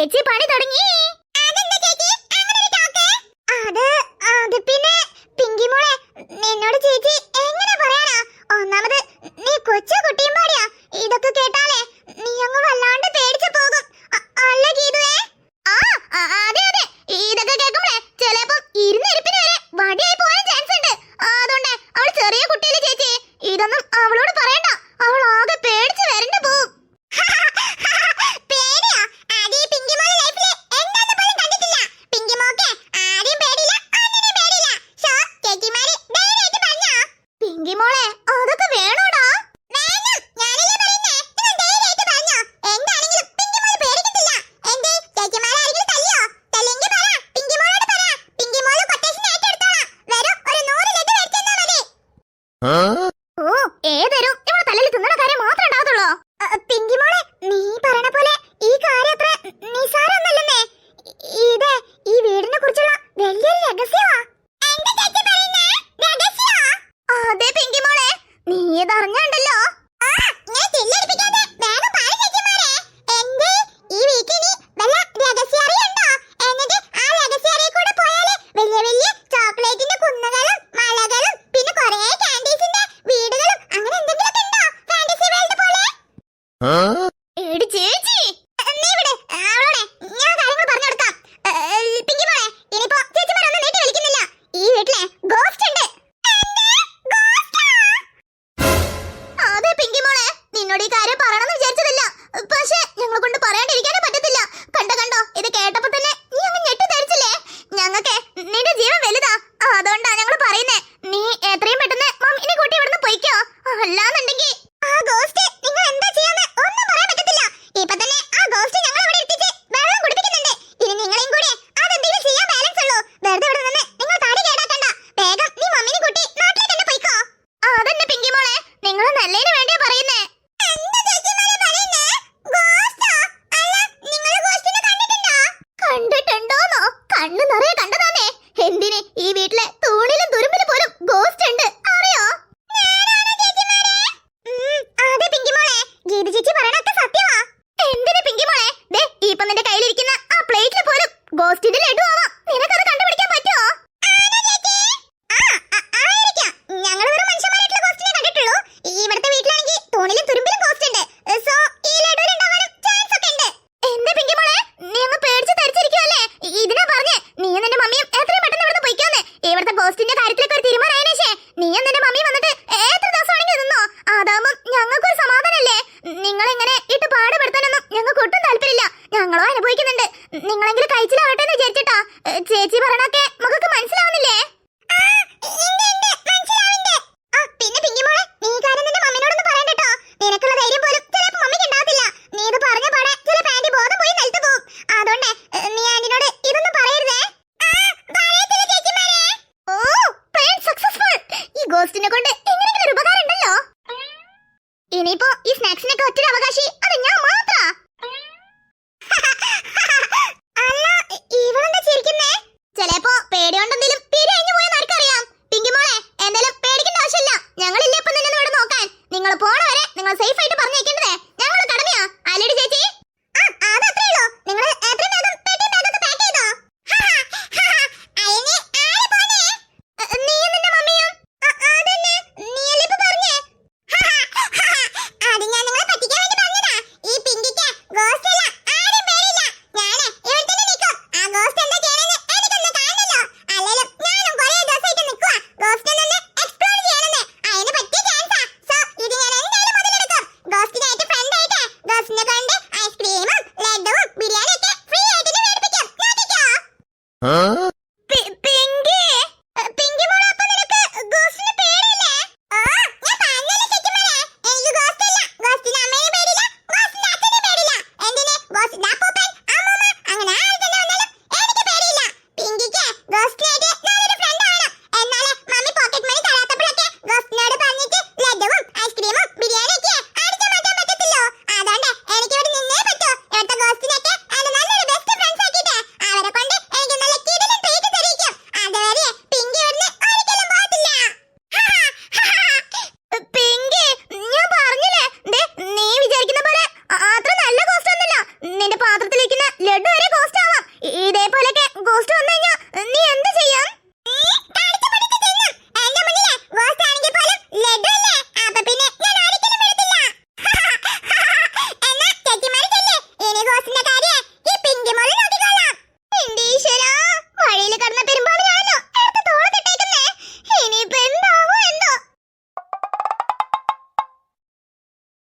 ചേച്ചി പണി തുടങ്ങി. അത് പിന്നെ പിങ്കി മോളെ, നിന്നോട് ചേച്ചി എങ്ങനെ പറയാനാ? ഒന്നാമത് നീ കൊച്ചു കുട്ടിയും പാടിയാ. ഇതൊക്കെ കേട്ടാലേ നീ അങ്ങ് വല്ലാണ്ട് പേടിച്ചു പോകും. അല്ല ഗീതുവേ? അതെ അതെ, ഇതൊക്കെ കേൾക്കുമ്പോഴേ ചിലപ്പം ഇരുന്നിരിപ്പിന് വരെ വടിയായി പോകാൻ ചാൻസ് ഉണ്ട്. അതുകൊണ്ട് അവൾ ചെറിയ കുട്ടിയിലെ ചേച്ചി, ഇതൊന്നും അവളോട് പറയണ്ട. അവൾ ആകെ പേടിച്ച് വരണ്ട പോവും. ഏതൊരും ഇവിടെ തലയിൽ തിന്നണ കാര്യം മാത്രമേ ഉണ്ടാകത്തുള്ളൂ. പിങ്കി മോളെ, നീ പറയണ പോലെ ഈ കാര്യം അത്ര നിസാരമൊന്നല്ലെന്നേ. ഇത് ഈ വീടിനെ കുറിച്ചുള്ള വലിയൊരു രഹസ്യമാ. അതെ പിങ്കി മോളെ, നീ ഇതറിഞ്ഞുണ്ടല്ലോ. എടി ചേച്ചി, നീ ഇവിടെ അവളോടെ ഞാൻ കാര്യങ്ങൾ പറഞ്ഞു കൊടുക്കാം. പിങ്കി മോളെ, ഇനിയിപ്പോ ചേച്ചിമാരൊന്നും നീട്ടി വലിക്കുന്നില്ല. ഈ വീട്ടിലെ ഗോസ്റ്റ് ഉണ്ട്. അതെ പിങ്കി മോളെ, നിന്നോട് ഈ കാര്യം പറയണമെന്ന് വിചാരിച്ചതില്ല. പക്ഷെ ഞങ്ങളെ കൊണ്ട് പറയാണ്ടിരിക്കാനേ പറ്റത്തില്ല. കണ്ടോ, ഇത് കേട്ടപ്പോ തന്നെ നീ അങ്ങ് ഞെട്ടി ധരിച്ചില്ലേ? ഞങ്ങൾക്ക് നിന്റെ ജീവൻ വലുതാ. അതുകൊണ്ടാ ഞങ്ങൾ പറയുന്നേ, നീ എത്രയും പെട്ടെന്ന് മമ്മിനെ കൂട്ടി ഇവിടുന്ന് പൊയ്ക്കോ. അല്ലാന്നുണ്ടെങ്കിൽ ആ ഗോസ്റ്റ് നിങ്ങൾ എന്താ ചെയ്യാന്ന് ഒന്നും പറയാൻ പറ്റത്തില്ല. ഇപ്പൊ തന്നെ ആ ഗോസ്റ്റ് ഞങ്ങൾ ഇവിടെ എത്തിച്ച് വെള്ളം കുടിപ്പിക്കുന്നുണ്ട്. ഇനി നിങ്ങളെയും കൂടി അതെന്തെങ്കിലും ചെയ്യാൻ ബാലൻസ് ഉള്ളൂ. വെറുതെ ഇവിടെ നിന്ന് നിങ്ങൾ താടി കേടാക്കണ്ട. വേഗം നീ മമ്മിനെ കൂട്ടി നാട്ടിലേക്ക് തന്നെ പോയിക്കോ. അതന്നെ പിങ്കി മോളെ, നിങ്ങൾ നല്ലതിന് വേണ്ടിയാ പറയുന്നേ. കണ്ടിട്ടുണ്ടോന്നോ? കണ്ണു നിറയെ കണ്ടതാന്നേ. എന്തിന് ഈ വീട്ടിലെ തൂണിലും തുരുമ്പിലും പോലും ഗോസ്റ്റ് ഉണ്ട്, അറിയോ? അതെ പിങ്കി മോളെ, ഗീത ചേച്ചി പറയണൊക്കെ സത്യമാ. എന്തിന് പിങ്കി മോളെ? ദേ ഇപ്പൊ നിന്റെ കയ്യിലിരിക്കുന്ന ആ പ്ലേറ്റിൽ പോലും ഗോസ്റ്റിന്റെ ലഡു ആവാം. നിനക്കത് കണ്ടുപിടിക്കാൻ പറ്റുമോ? ഞങ്ങൾ വെറും മനുഷ്യന്മാരായിട്ടുള്ള ഗോസ്റ്റിനെ കണ്ടിട്ടുള്ളൂ. ഇവിടുത്തെ വീട്ടിലാണെങ്കിൽ തൂണിലും തുരുമ്പിലും ഗോസ്റ്റ് ഉണ്ട്. സോ ഈ ലഡുവിൽ ഉണ്ടാവാനും ചാൻസ് ഒക്കെ ഉണ്ട്. എന്താ പിങ്കി മോളെ, നീ അങ്ങ് പേടിച്ച് ധരിച്ചിരിക്കുവല്ലേ? ഇതിനാ പറഞ്ഞേ നീയും നിന്റെ മമ്മിയും എത്രയും പെട്ടെന്ന് ഇവിടുന്ന് പൊയ്ക്കോന്ന്. ഇവിടുത്തെ ഗോസ്റ്റിന്റെ കാര്യത്തിലൊക്കെ ഒരു തീരുമാനമായതിനേശേ നീയും നിന്റെ മമ്മിയും വന്നിട്ട് എത്ര ദിവസമാണെങ്കിൽ നിന്നോ. അതാവുമ്പം ഞങ്ങൾക്കൊരു സമാധാനല്ലേ. നിങ്ങളിങ്ങനെ ഇട്ട് പാടുപെടുത്താനൊന്നും ഞങ്ങൾക്ക് ഒട്ടും താല്പര്യമില്ല. ഞങ്ങളോ അനുഭവിക്കുന്നുണ്ട്. നിങ്ങളെങ്കിലും കഴിച്ചിലാവട്ടെ എന്ന് വിചാരിച്ചിട്ടാ. ചേച്ചി പറയണൊക്കെ നമുക്ക് മനസ്സിലാവുന്നില്ലേ? പിന്നെ പിങ്കി മോളെ, നീ കാര്യം നിന്റെ മമ്മിനോടൊന്നും പറയണ്ടോ. നിനക്കുള്ള ധൈര്യം പോലും ചിലപ്പോ മമ്മിക്ക് ഉണ്ടാകത്തില്ല. നീ ഇത് പറഞ്ഞ പാടെ ചിലപ്പോ ആന്റി ബോധം പോയി നിലത്ത് പോവും. അതുകൊണ്ട് നീ ആന്റിനോട് ഇതൊന്നും പറയരുതേ. ഓ, പ്ലാൻ സക്സസ്ഫുൾ. ഈ ഗോസ്റ്റിനെ കൊണ്ട് എങ്ങനെയെങ്കിലും ഒരു ഉപകാരം ഉണ്ടല്ലോ. ഇനിയിപ്പോ ഈ സ്നാക്സിനൊക്കെ ഒറ്റ അവകാശി അത് ഞാൻ മാത്ര. അല്ല, ഇവളെന്താ ചിരിക്കുന്നേ? ചിലപ്പോ പേടിയോണ്ടെന്തെങ്കിലും പിരിഞ്ഞു പോയെന്ന് ആർക്കറിയാം. പിങ്കി മോളെ, എന്തായാലും പേടിക്കേണ്ട ആവശ്യമില്ല. ഞങ്ങളില്ലേ ഇപ്പൊ നിന്നെ ഇവിടെ നോക്കാൻ. നിങ്ങൾ പോണ വരെ നിങ്ങൾ സേഫ് ആയിട്ട്